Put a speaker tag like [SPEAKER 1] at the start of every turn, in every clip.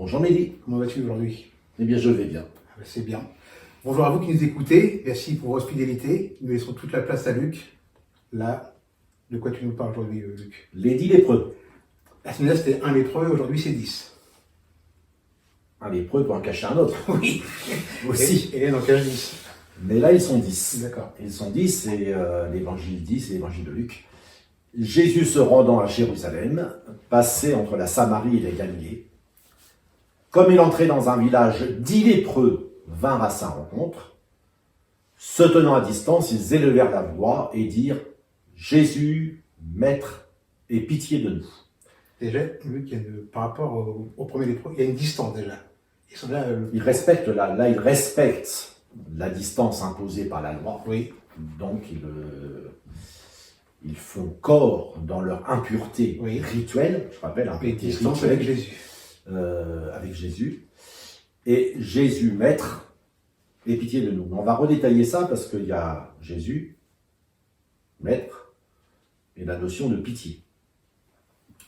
[SPEAKER 1] Bonjour Mehdi.
[SPEAKER 2] Comment vas-tu aujourd'hui?
[SPEAKER 1] Eh bien, je vais bien.
[SPEAKER 2] Ah ben, c'est bien. Bonjour à vous qui nous écoutez. Merci pour votre fidélité. Nous laissons toute la place à Luc. Là, de quoi tu nous parles aujourd'hui, Luc?
[SPEAKER 1] Les 10 lépreux.
[SPEAKER 2] La semaine dernière, c'était un lépreux, aujourd'hui, c'est 10.
[SPEAKER 1] Un lépreux pour en cacher un autre.
[SPEAKER 2] Oui.
[SPEAKER 1] Aussi.
[SPEAKER 2] Et là, donc, 10.
[SPEAKER 1] Mais là, ils sont 10.
[SPEAKER 2] D'accord.
[SPEAKER 1] Ils sont 10, c'est l'évangile 10 et l'évangile de Luc. Jésus se rendant à Jérusalem, passait entre la Samarie et la Galilée. Comme il entrait dans un village, 10 lépreux vinrent à sa rencontre. Se tenant à distance, ils élevèrent la voix et dirent « Jésus, Maître, aie pitié de nous. »
[SPEAKER 2] Déjà, Luc, par rapport au premier lépreux, il y a une distance déjà. Ils sont là.
[SPEAKER 1] Ils respectent la distance imposée par la loi.
[SPEAKER 2] Oui.
[SPEAKER 1] Donc, ils font corps dans leur impureté rituelle, je rappelle,
[SPEAKER 2] Et
[SPEAKER 1] impureté
[SPEAKER 2] distance
[SPEAKER 1] rituelle,
[SPEAKER 2] avec Jésus.
[SPEAKER 1] Avec Jésus. Et Jésus, Maître, aie pitié de nous. On va redétailler ça parce qu'il y a Jésus, Maître, et la notion de pitié.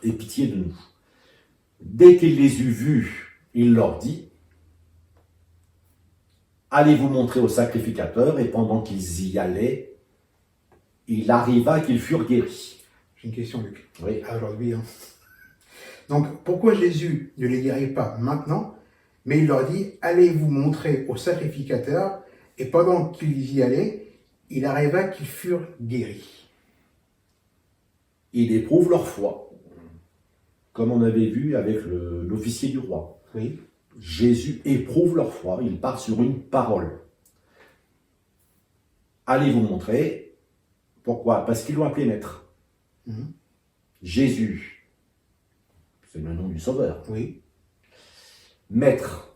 [SPEAKER 1] Aie pitié de nous. Dès qu'il les eut vus, il leur dit « Allez vous montrer au sacrificateur. » Et pendant qu'ils y allaient, il arriva qu'ils furent guéris.
[SPEAKER 2] J'ai une question, Luc.
[SPEAKER 1] Oui.
[SPEAKER 2] Aujourd'hui. Hein. Donc, pourquoi Jésus ne les guérit pas maintenant, mais il leur dit, allez vous montrer au sacrificateur, et pendant qu'ils y allaient, il arriva qu'ils furent guéris.
[SPEAKER 1] Il éprouve leur foi, comme on avait vu avec l'officier du roi.
[SPEAKER 2] Oui.
[SPEAKER 1] Jésus éprouve leur foi, il part sur une parole. Allez vous montrer. Pourquoi? Parce qu'ils l'ont appelé maître. Jésus, c'est le nom du sauveur.
[SPEAKER 2] Oui.
[SPEAKER 1] Maître,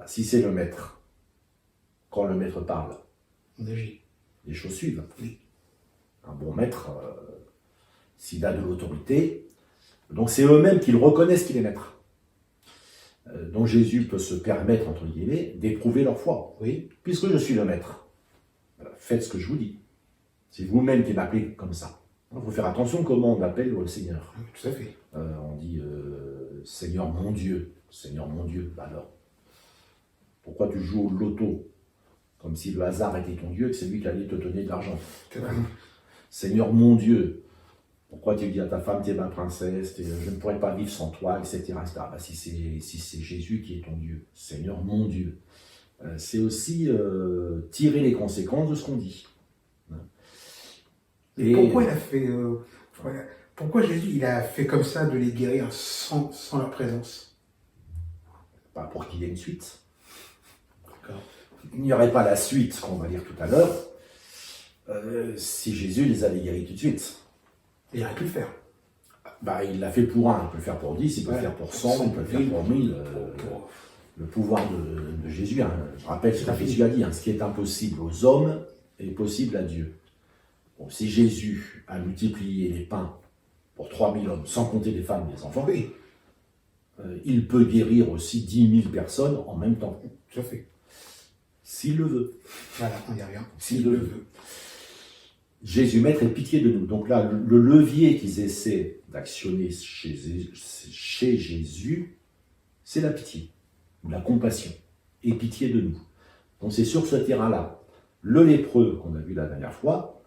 [SPEAKER 1] si c'est le maître, quand le maître parle,
[SPEAKER 2] On agit.
[SPEAKER 1] les choses suivent.
[SPEAKER 2] Oui.
[SPEAKER 1] Un bon maître, s'il a de l'autorité, donc c'est eux-mêmes qui le reconnaissent qu'il est maître. Donc Jésus peut se permettre, entre guillemets, d'éprouver leur foi.
[SPEAKER 2] Oui.
[SPEAKER 1] Puisque je suis le maître, faites ce que je vous dis. C'est vous-même qui m'appelez comme ça. Il faut faire attention comment on appelle le Seigneur.
[SPEAKER 2] Tout à fait.
[SPEAKER 1] On dit Seigneur mon Dieu. Seigneur mon Dieu. Alors, pourquoi tu joues au loto comme si le hasard était ton Dieu et que c'est lui qui allait te donner de l'argent? Seigneur mon Dieu. Pourquoi tu dis à ta femme, tu es ma princesse, je ne pourrais pas vivre sans toi, etc. Si c'est Jésus qui est ton Dieu, Seigneur mon Dieu. C'est aussi tirer les conséquences de ce qu'on dit.
[SPEAKER 2] Et pourquoi il a fait, pourquoi Jésus il a fait comme ça de les guérir sans leur présence?
[SPEAKER 1] Pour qu'il y ait une suite.
[SPEAKER 2] D'accord.
[SPEAKER 1] Il n'y aurait pas la suite qu'on va lire tout à l'heure si Jésus les avait guéris tout de suite.
[SPEAKER 2] Il aurait pu le faire.
[SPEAKER 1] Il l'a fait pour un, il peut le faire pour 10, il peut le faire pour 100, il peut le faire pour 1000. Le pouvoir de Jésus, je rappelle ce que Jésus a dit, ce qui est impossible aux hommes est possible à Dieu. Bon, si Jésus a multiplié les pains pour 3000 hommes, sans compter les femmes et les enfants, il peut guérir aussi 10 000 personnes en même temps.
[SPEAKER 2] Tout à fait.
[SPEAKER 1] S'il le veut.
[SPEAKER 2] Voilà, on y revient.
[SPEAKER 1] S'il le veut. Jésus, Maître, ait pitié de nous. Donc là, le levier qu'ils essaient d'actionner chez Jésus, c'est la pitié, ou la compassion, et pitié de nous. Donc c'est sur ce terrain-là. Le lépreux qu'on a vu la dernière fois,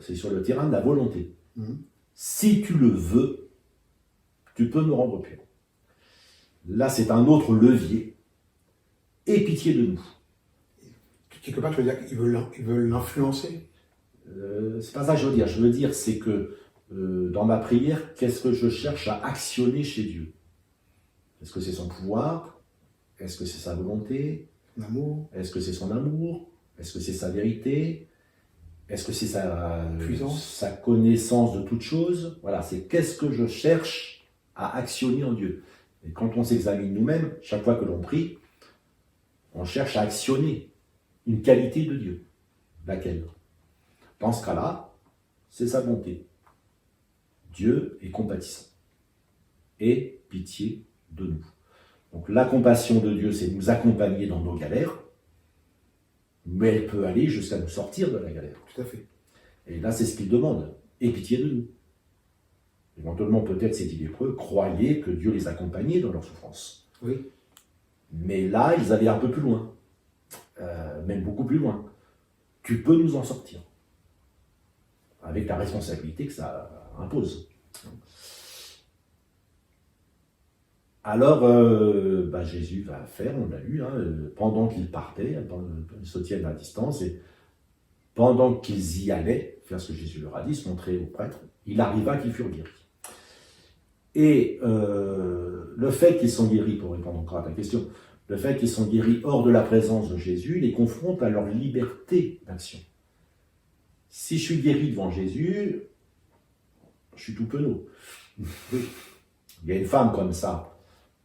[SPEAKER 1] c'est sur le terrain de la volonté. Si tu le veux, tu peux me rendre pur. Là, c'est un autre levier. Aie pitié de nous.
[SPEAKER 2] Quelque part, tu veux dire qu'ils veulent l'influencer?
[SPEAKER 1] C'est pas ça que je veux dire. Je veux dire, c'est que dans ma prière, qu'est-ce que je cherche à actionner chez Dieu? Est-ce que c'est son pouvoir? Est-ce que c'est sa volonté?
[SPEAKER 2] Son amour?
[SPEAKER 1] Est-ce que c'est son amour? Est-ce que c'est sa vérité? Est-ce que c'est sa connaissance de toutes choses? Voilà, c'est qu'est-ce que je cherche à actionner en Dieu. Et quand on s'examine nous-mêmes, chaque fois que l'on prie, on cherche à actionner une qualité de Dieu. Laquelle? Dans ce cas-là, c'est sa bonté. Dieu est compatissant. Et pitié de nous. Donc la compassion de Dieu, c'est nous accompagner dans nos galères, mais elle peut aller jusqu'à nous sortir de la galère.
[SPEAKER 2] Tout à fait.
[SPEAKER 1] Et là, c'est ce qu'il demande. Aie pitié de nous. Éventuellement, peut-être ces 10 lépreux croyaient que Dieu les accompagnait dans leur souffrance.
[SPEAKER 2] Oui.
[SPEAKER 1] Mais là, ils allaient un peu plus loin, même beaucoup plus loin. Tu peux nous en sortir, avec la responsabilité que ça impose. Alors, Jésus va faire, on l'a lu, pendant qu'ils partaient, ils se tiennent à distance, et pendant qu'ils y allaient, faire ce que Jésus leur a dit, se montrer aux prêtres, il arriva qu'ils furent guéris. Et le fait qu'ils sont guéris, pour répondre encore à ta question, le fait qu'ils sont guéris hors de la présence de Jésus les confronte à leur liberté d'action. Si je suis guéri devant Jésus, je suis tout penaud. Il y a une femme comme ça,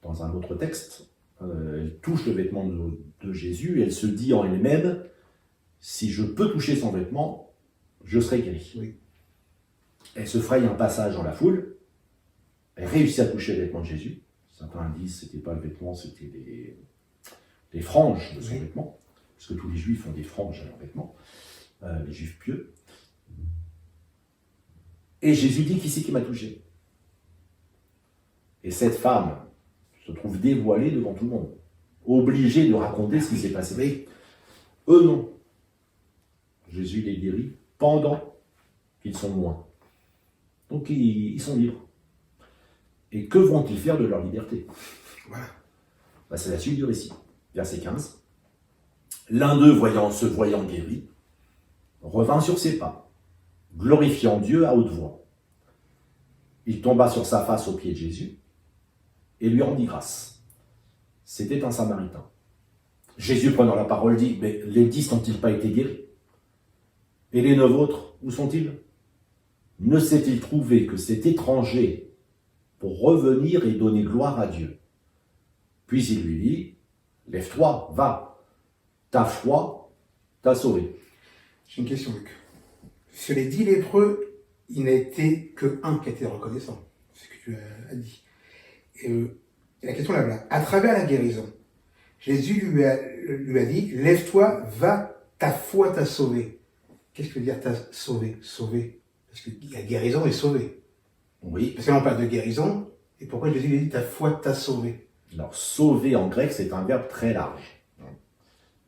[SPEAKER 1] dans un autre texte, elle touche le vêtement de Jésus et elle se dit en elle-même, si je peux toucher son vêtement, je serai guéri.
[SPEAKER 2] Oui.
[SPEAKER 1] Elle se fraye un passage dans la foule, elle réussit à toucher le vêtement de Jésus. Certains disent que ce n'était pas le vêtement, c'était les franges de son vêtement, parce que tous les juifs ont des franges à leur vêtement, les juifs pieux. Et Jésus dit, qui c'est qui m'a touché? Et cette femme se trouve dévoilée devant tout le monde, obligée de raconter ce qui s'est passé. Mais eux non. Jésus les guérit pendant qu'ils sont loin. Donc ils sont libres. Et que vont-ils faire de leur liberté?
[SPEAKER 2] Voilà.
[SPEAKER 1] C'est la suite du récit. Verset 15. L'un d'eux, se voyant guéri, revint sur ses pas, glorifiant Dieu à haute voix. Il tomba sur sa face aux pieds de Jésus et lui rendit grâce. C'était un Samaritain. Jésus, prenant la parole, dit, mais les 10 n'ont-ils pas été guéris? Et les 9 autres, où sont-ils? Ne s'est-il trouvé que cet étranger pour revenir et donner gloire à Dieu? Puis il lui dit, lève-toi, va, ta foi t'a sauvé.
[SPEAKER 2] J'ai une question, Luc. Sur les 10 lépreux, il n'a été que un qui a été reconnaissant, ce que tu as dit. Et la question là, voilà. À travers la guérison, Jésus lui a dit, lève-toi, va, ta foi t'a sauvé. Qu'est-ce que veut dire t'a sauvé? Sauvé. Parce que la guérison est sauvée.
[SPEAKER 1] Oui.
[SPEAKER 2] Parce que là, on parle de guérison, et pourquoi Jésus lui a dit, ta foi t'a sauvé?
[SPEAKER 1] Alors, sauver en grec, c'est un verbe très large.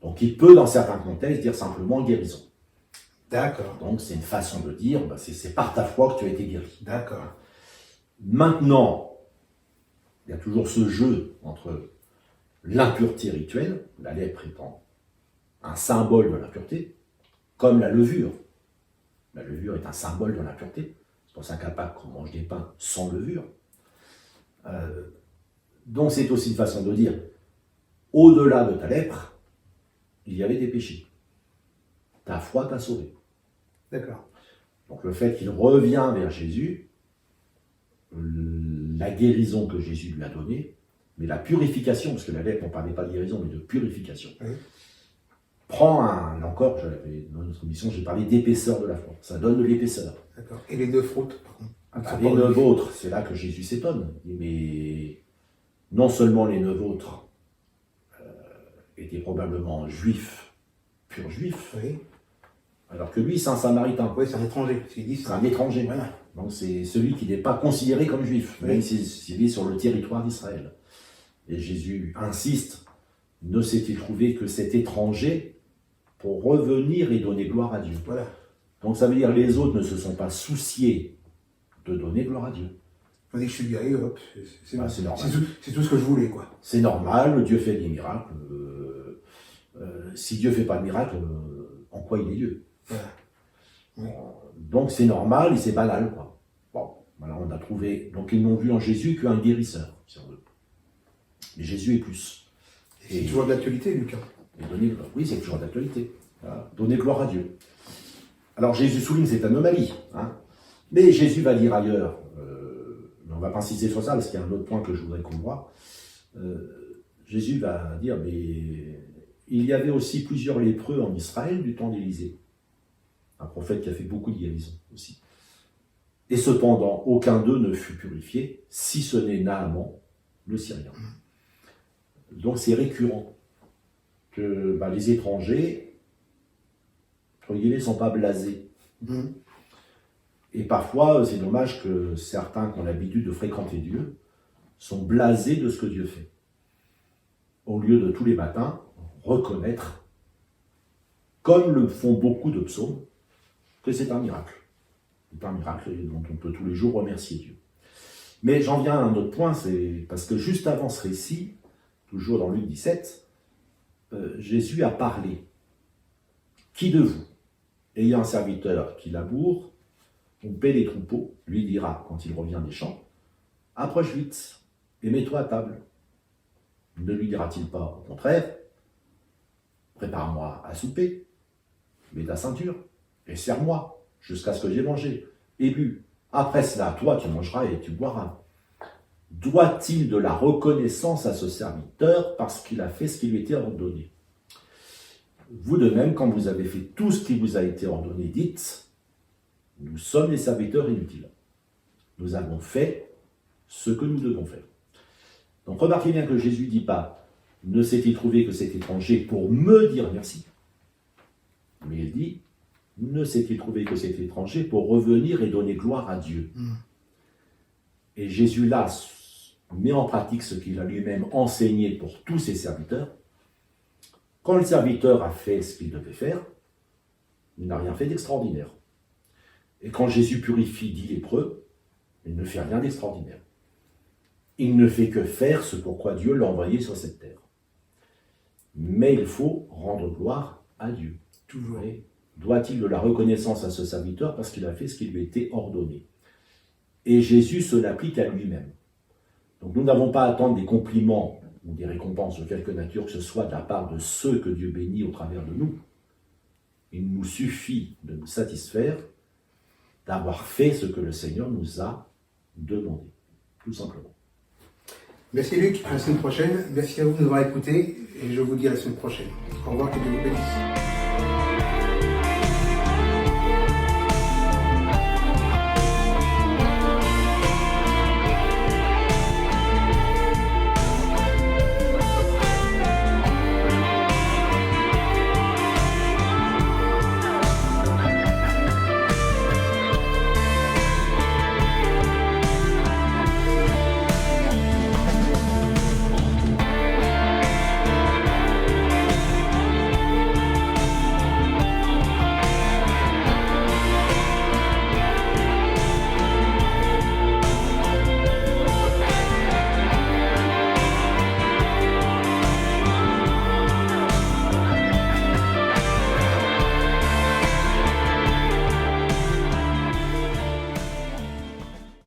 [SPEAKER 1] Donc, il peut, dans certains contextes, dire simplement guérison.
[SPEAKER 2] D'accord.
[SPEAKER 1] Donc, c'est une façon de dire, c'est par ta foi que tu as été guéri.
[SPEAKER 2] D'accord.
[SPEAKER 1] Maintenant, il y a toujours ce jeu entre l'impureté rituelle, la lèpre étant un symbole de l'impureté, comme la levure. La levure est un symbole de l'impureté. C'est pour ça qu'à Pâques, on mange des pains sans levure. Donc, c'est aussi une façon de dire, au-delà de ta lèpre, il y avait des péchés. Ta foi t'a sauvé.
[SPEAKER 2] D'accord.
[SPEAKER 1] Donc, le fait qu'il revient vers Jésus, la guérison que Jésus lui a donnée, mais la purification, parce que la lèpre, on ne parlait pas de guérison, mais de purification, prend encore, dans notre mission, j'ai parlé d'épaisseur de la foi. Ça donne de l'épaisseur.
[SPEAKER 2] D'accord. Et les 9 autres, par contre?
[SPEAKER 1] Les 9 autres, c'est là que Jésus s'étonne. Mais non seulement les 9 autres étaient probablement juifs, purs juifs,
[SPEAKER 2] oui.
[SPEAKER 1] Alors que lui, c'est un Samaritain.
[SPEAKER 2] Oui, c'est un étranger.
[SPEAKER 1] C'est un étranger.
[SPEAKER 2] Voilà.
[SPEAKER 1] Donc c'est celui qui n'est pas considéré comme juif, même s'il est sur le territoire d'Israël. Et Jésus insiste, ne s'est-il trouvé que cet étranger pour revenir et donner gloire à Dieu.
[SPEAKER 2] Voilà.
[SPEAKER 1] Donc ça veut dire que les autres ne se sont pas souciés de donner gloire à Dieu.
[SPEAKER 2] On dit que je suis guéri, hop, c'est
[SPEAKER 1] normal.
[SPEAKER 2] C'est tout ce que je voulais, quoi.
[SPEAKER 1] C'est normal, Dieu fait des miracles. Si Dieu ne fait pas de miracle, en quoi il est Dieu?
[SPEAKER 2] Voilà. Oui.
[SPEAKER 1] Donc c'est normal et c'est banal, quoi. Bon, voilà, on a trouvé. Donc ils n'ont vu en Jésus qu'un guérisseur, si on veut. Mais Jésus est plus.
[SPEAKER 2] Et c'est toujours d'actualité, Lucas.
[SPEAKER 1] Oui, c'est toujours d'actualité. Voilà. Donner gloire à Dieu. Alors Jésus souligne cette anomalie. Mais Jésus va dire ailleurs, mais on ne va pas insister sur ça parce qu'il y a un autre point que je voudrais qu'on voit. Jésus va dire, mais il y avait aussi plusieurs lépreux en Israël du temps d'Élisée. Un prophète qui a fait beaucoup de guérisons aussi. Et cependant, aucun d'eux ne fut purifié, si ce n'est Naaman, le Syrien. Donc c'est récurrent que les étrangers, entre guillemets, ne sont pas blasés. Et parfois, c'est dommage que certains qui ont l'habitude de fréquenter Dieu sont blasés de ce que Dieu fait. Au lieu de tous les matins reconnaître, comme le font beaucoup de psaumes, que c'est un miracle. C'est un miracle dont on peut tous les jours remercier Dieu. Mais j'en viens à un autre point, c'est parce que juste avant ce récit, toujours dans Luc 17, Jésus a parlé. Qui de vous, ayant un serviteur qui laboure, ou paie les troupeaux, lui dira, quand il revient des champs, « Approche vite et mets-toi à table. » Ne lui dira-t-il pas, au contraire, « Prépare-moi à souper, mets ta ceinture et sers-moi jusqu'à ce que j'ai mangé et bu. Après cela, toi, tu mangeras et tu boiras. » Doit-il de la reconnaissance à ce serviteur parce qu'il a fait ce qui lui était ordonné? Vous de même, quand vous avez fait tout ce qui vous a été ordonné, dites, nous sommes les serviteurs inutiles. Nous avons fait ce que nous devons faire. Donc remarquez bien que Jésus ne dit pas, ne s'est-il trouvé que cet étranger pour me dire merci, mais il dit, ne s'est-il trouvé que cet étranger pour revenir et donner gloire à Dieu. Et Jésus là met en pratique ce qu'il a lui-même enseigné pour tous ses serviteurs. Quand le serviteur a fait ce qu'il devait faire, il n'a rien fait d'extraordinaire. Et quand Jésus purifie 10 lépreux, il ne fait rien d'extraordinaire. Il ne fait que faire ce pourquoi Dieu l'a envoyé sur cette terre. Mais il faut rendre gloire à Dieu.
[SPEAKER 2] Toujours.
[SPEAKER 1] Et doit-il de la reconnaissance à ce serviteur parce qu'il a fait ce qui lui était ordonné? Et Jésus se l'applique à lui-même. Donc nous n'avons pas à attendre des compliments ou des récompenses de quelque nature que ce soit de la part de ceux que Dieu bénit au travers de nous. Il nous suffit de nous satisfaire d'avoir fait ce que le Seigneur nous a demandé, tout simplement.
[SPEAKER 2] Merci Luc, à la semaine prochaine. Merci à vous de nous avoir écoutés et je vous dis à la semaine prochaine. Au revoir, que Dieu vous bénisse.